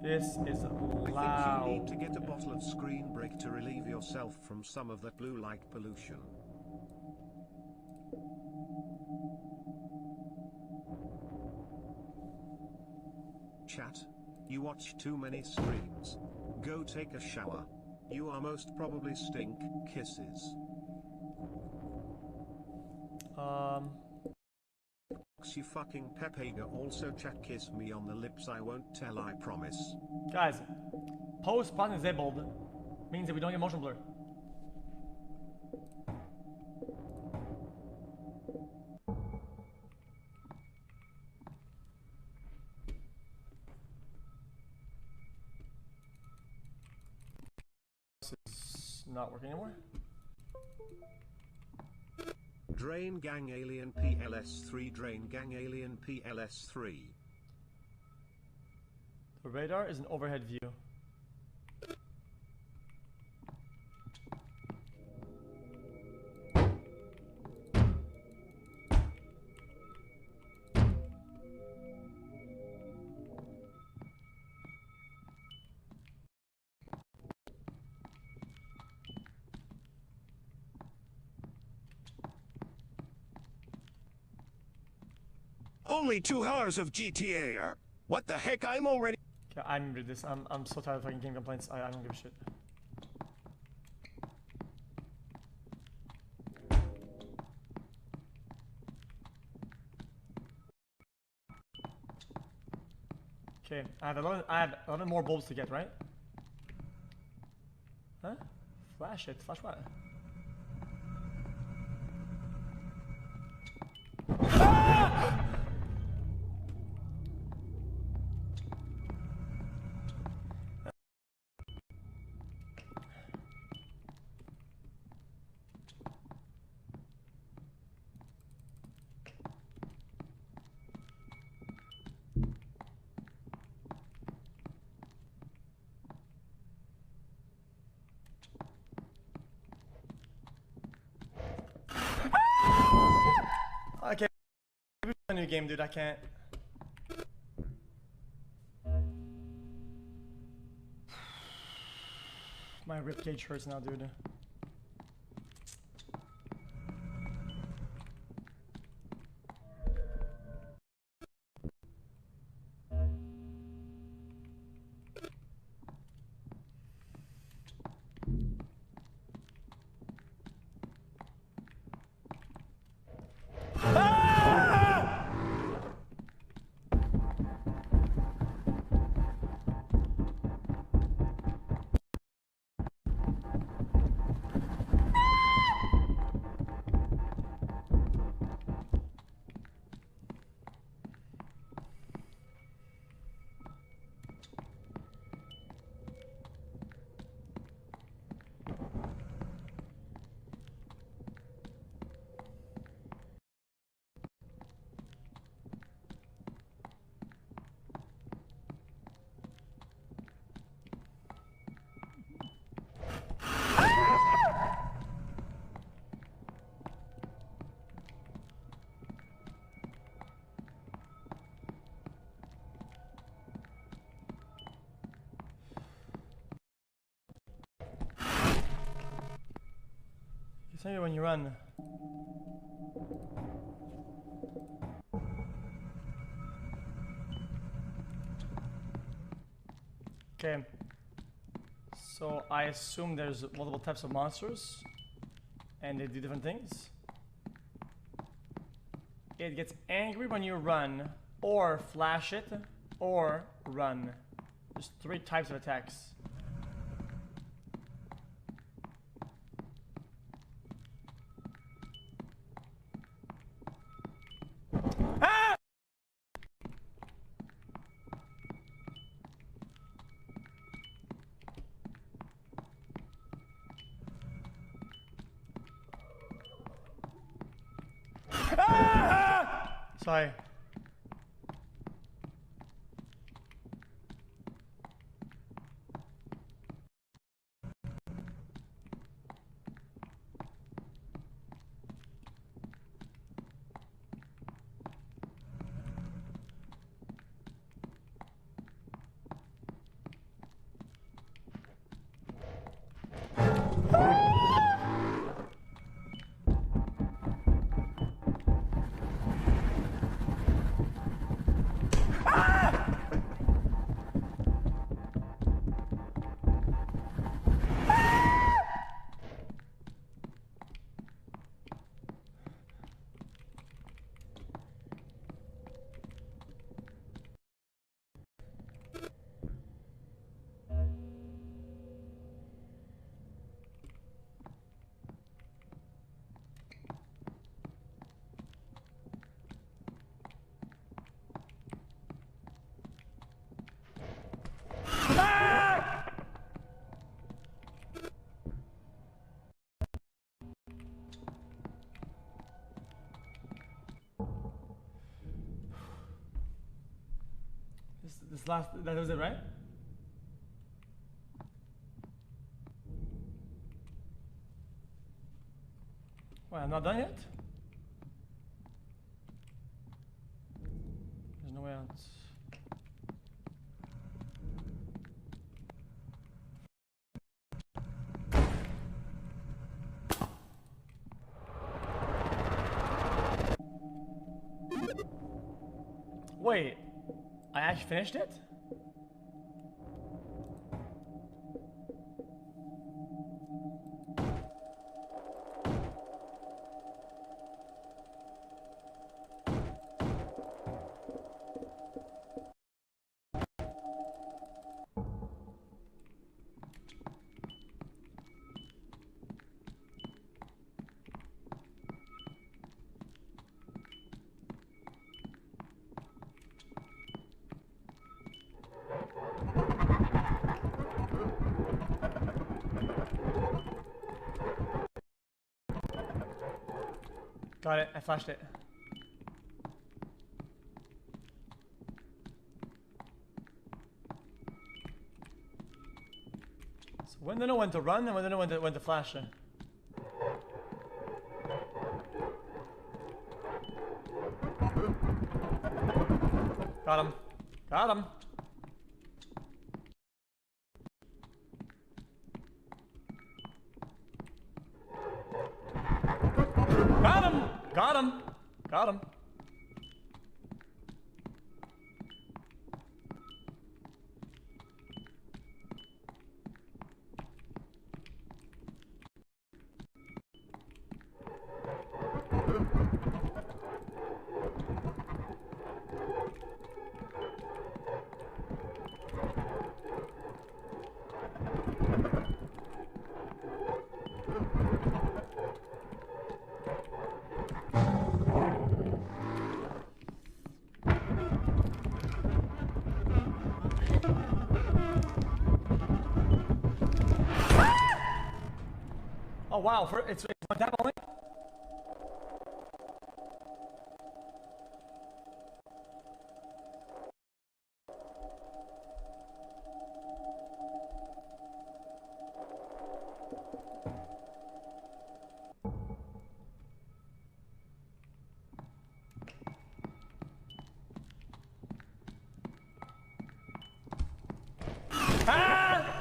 This is I loud. think you need to get a bottle of screen break to relieve yourself from some of that blue light pollution. Chat. You watch too many streams. Go take a shower. You are most probably stink. Kisses. You fucking Pepega. Also chat kiss me on the lips. I won't tell, I promise. Guys, post button disabled means that we don't get motion blur. This is not working anymore. Drain Gang Alien PLS3. Drain Gang Alien PLS3. The radar is an overhead view. Only 2 hours of GTA. What the heck? I'm already. Okay, I remember this. I'm so tired of fucking game complaints. I don't give a shit. Okay, I have 11 more bulbs to get, right? Huh? Flash it. Flash what? Okay, a new game, dude. I can't. My ribcage hurts now, dude. Tell you when you run. Okay. So I assume there's multiple types of monsters and they do different things. It gets angry when you run or flash it or run. There's 3 types of attacks. Sorry. this last, that was it, right? Wait, I'm not done yet? There's no way out. Wait, I actually finished it? Got it, I flashed it. So when to know when to run and when to know when to flash it. Got him. Got him. Got him! Got him! Got him. Oh wow, it's one tap only? Ah!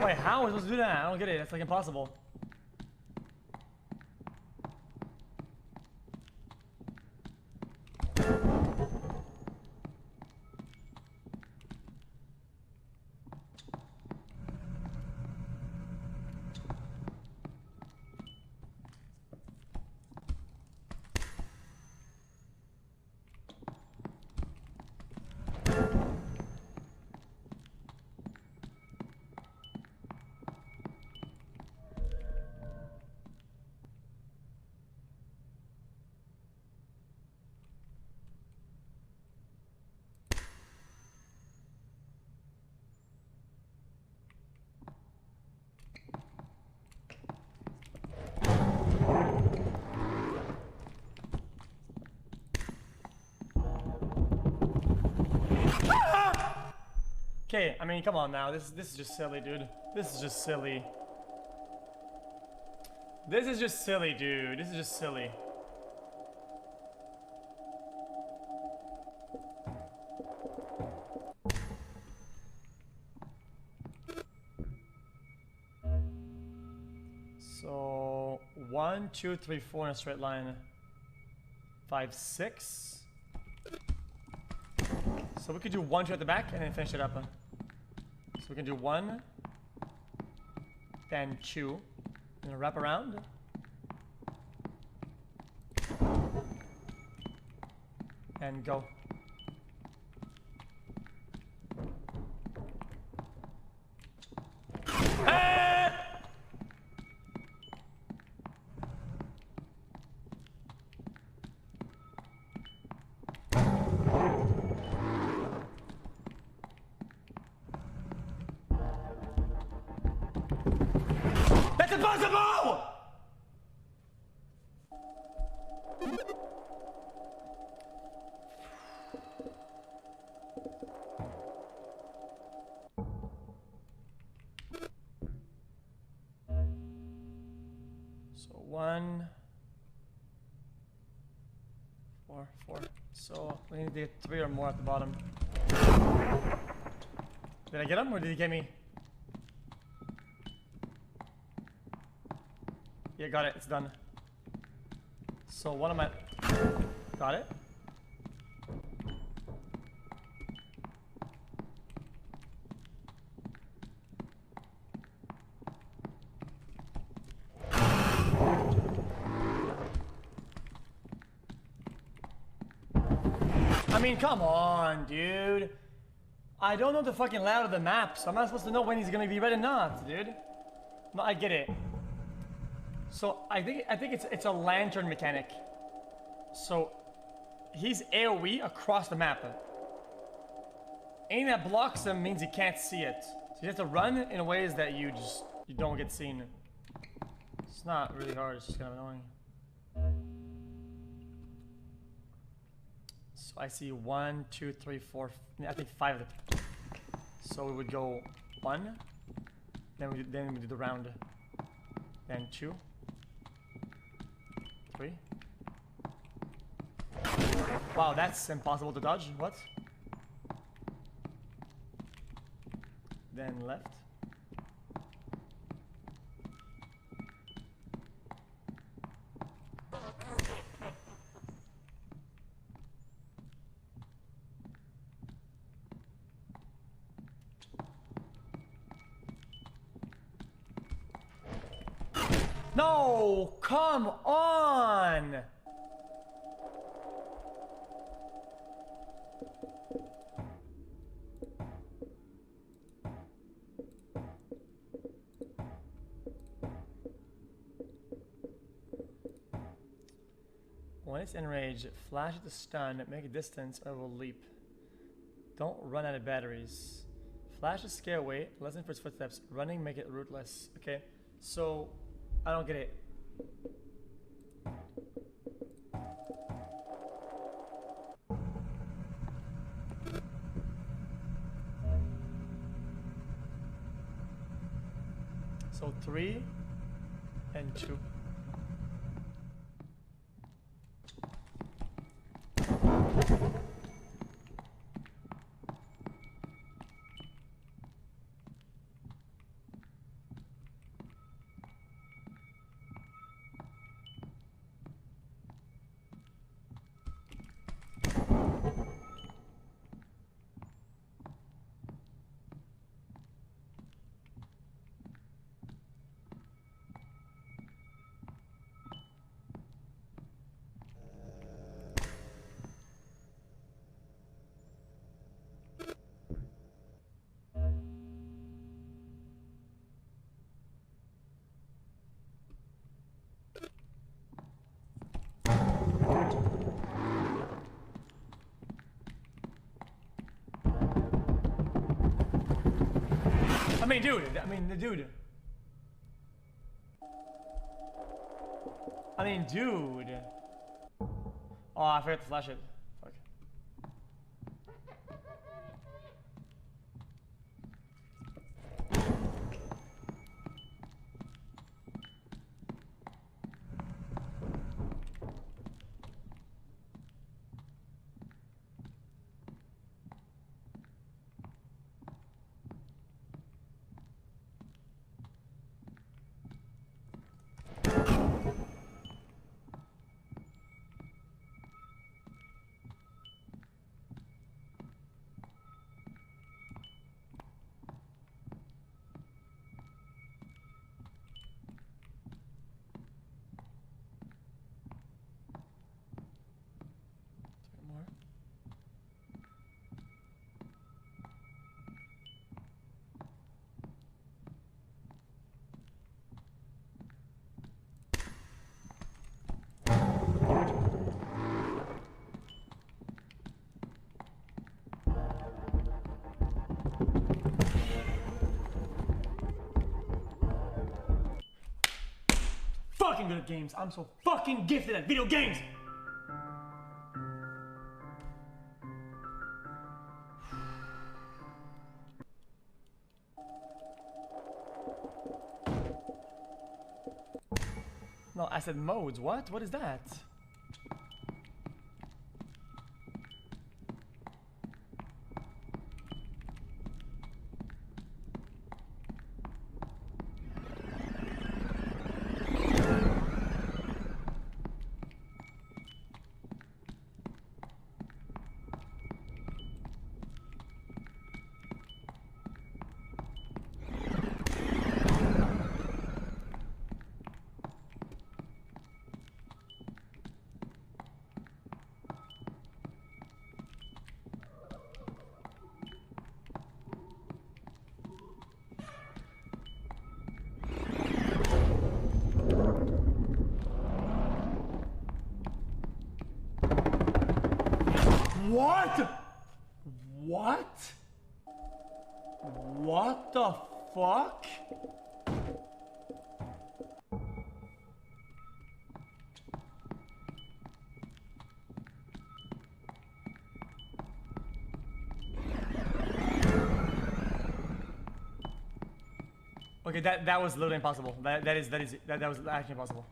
Wait, how are we supposed to do that? I don't get it. It's like impossible. Okay, I mean, come on now. This is just silly, dude. This is just silly. This is just silly, dude. This is just silly. So 1, 2, 3, 4 in a straight line. 5, 6. So we could do 1, 2 at the back and then finish it up. So we can do 1, then 2, and wrap around. And go. Ah! impossible! So 1, 4, 4. So we need to get 3 or more at the bottom. Did I get him or did he get me? Yeah, got it. It's done. So what am I? Got it. I mean, come on, dude. I don't know the fucking layout of the map, so I'm not supposed to know when he's gonna be ready or not, dude. No, I get it. So I think it's a lantern mechanic. So he's AoE across the map. Anything that blocks him means he can't see it. So you have to run in ways that you don't get seen. It's not really hard, it's just kind of annoying. So I see 1, 2, 3, 4, I think 5 of them. So we would go 1, then we do the round. Then 2, 3. Wow, that's impossible to dodge. What? Then left. No, come on! When it's enraged, flash at the stun, make a distance, or will leap. Don't run out of batteries. Flash is scare away, listen for its footsteps. Running, make it rootless. Okay, so I don't get it. So 3 and 2. I mean, dude. Oh, I forgot to flash it. Fuck. fucking good at games. I'm so fucking gifted at video games. No, I said modes. What? What is that? What? What? What the fuck? Okay, that was literally impossible. That was actually impossible.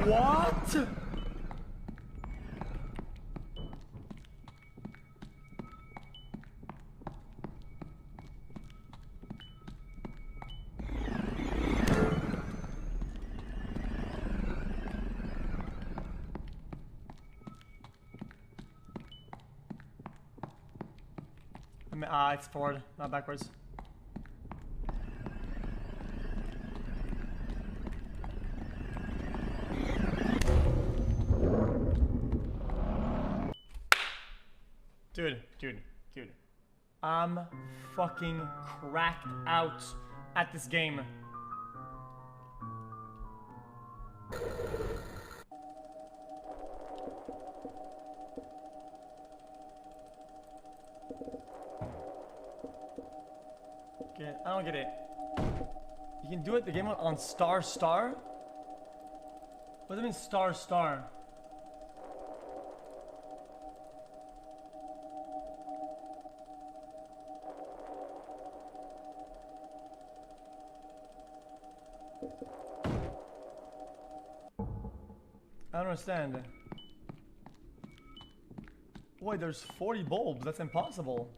What? I mean, it's forward, not backwards. Dude. I'm fucking cracked out at this game. Okay, I don't get it. You can do it the game on star? What does it mean star? I don't understand. Wait, there's 40 bulbs. That's impossible.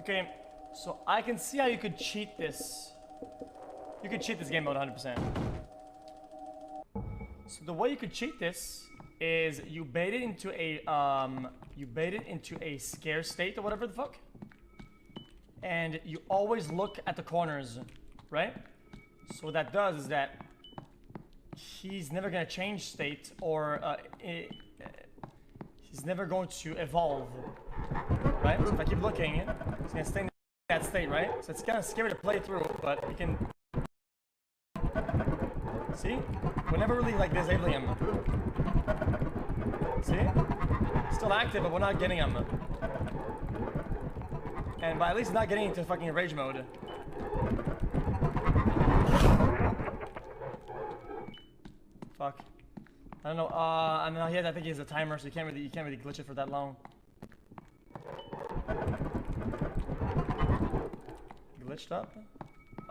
Okay, so I can see how you could cheat this. You could cheat this game mode 100%. So the way you could cheat this is you bait it into a scare state or whatever the fuck. And you always look at the corners, right? So what that does is that he's never gonna change state or he's never going to evolve, right? So if I keep looking, he's gonna stay in that state, right? So it's kind of scary to play through, but you can see. We're never really like disabling him. See? Still active, but we're not getting him. And by at least not getting into fucking rage mode. Fuck. I don't know. I know. I think he has a timer, so you can't really glitch it for that long. Glitched up?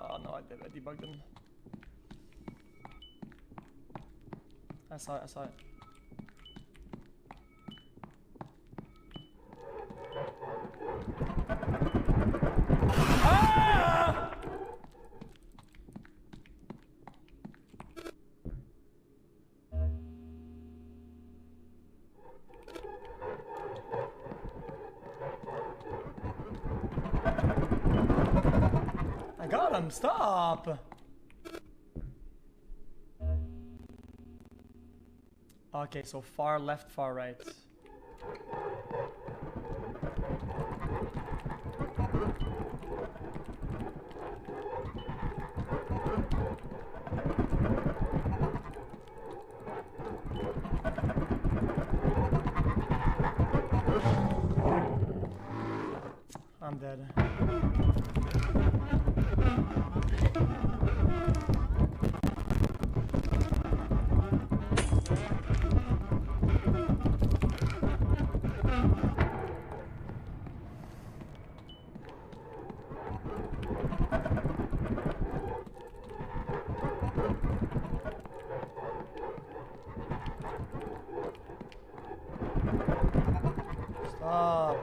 Oh no, I debugged him. I saw it. Ah! I got him, stop! Okay, so far left, far right. I'm dead. Stop!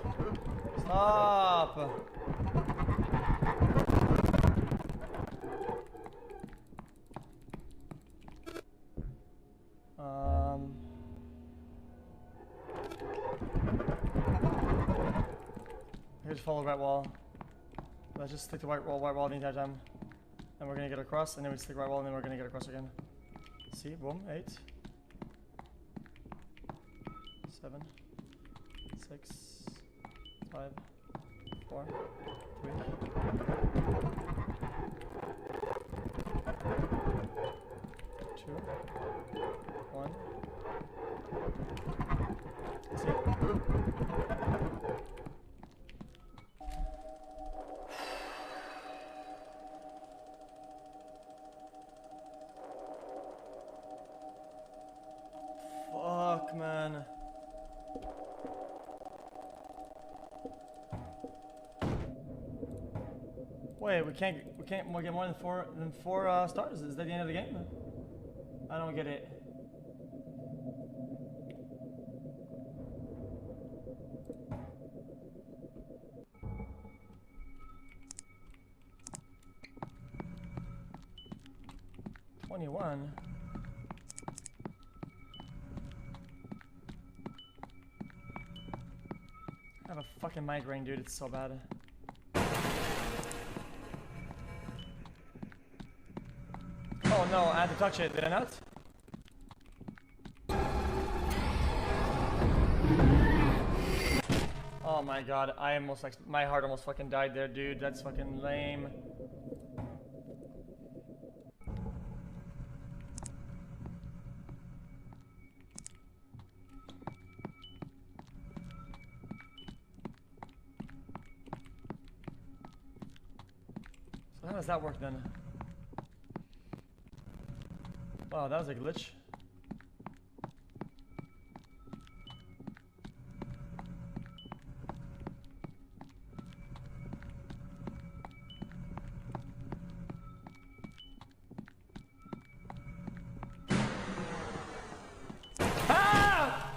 Just follow the right wall. Let's just stick to white wall the entire time. And we're gonna get across, and then we stick right wall, and then we're gonna get across again. See, boom, 8. 7. 6. 5. 4. 3. 2. 1. See? Fuck, man. Wait, we can't get more than four stars. Is that the end of the game? I don't get it. $21. I have a fucking migraine, dude. It's so bad. Oh no, I had to touch it. Did I not? Oh my god, I almost like my heart almost fucking died there, dude. That's fucking lame. So how does that work then? Wow, that was a glitch. Ah!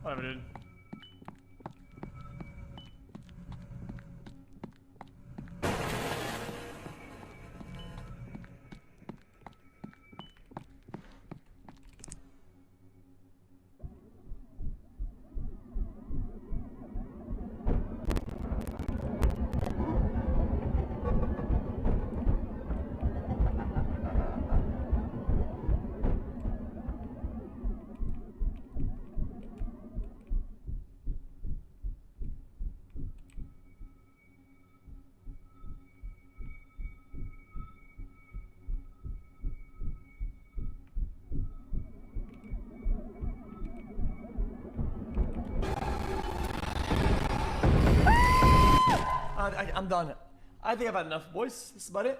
Whatever, dude. I'm done. I think I've had enough, boys. That's about it.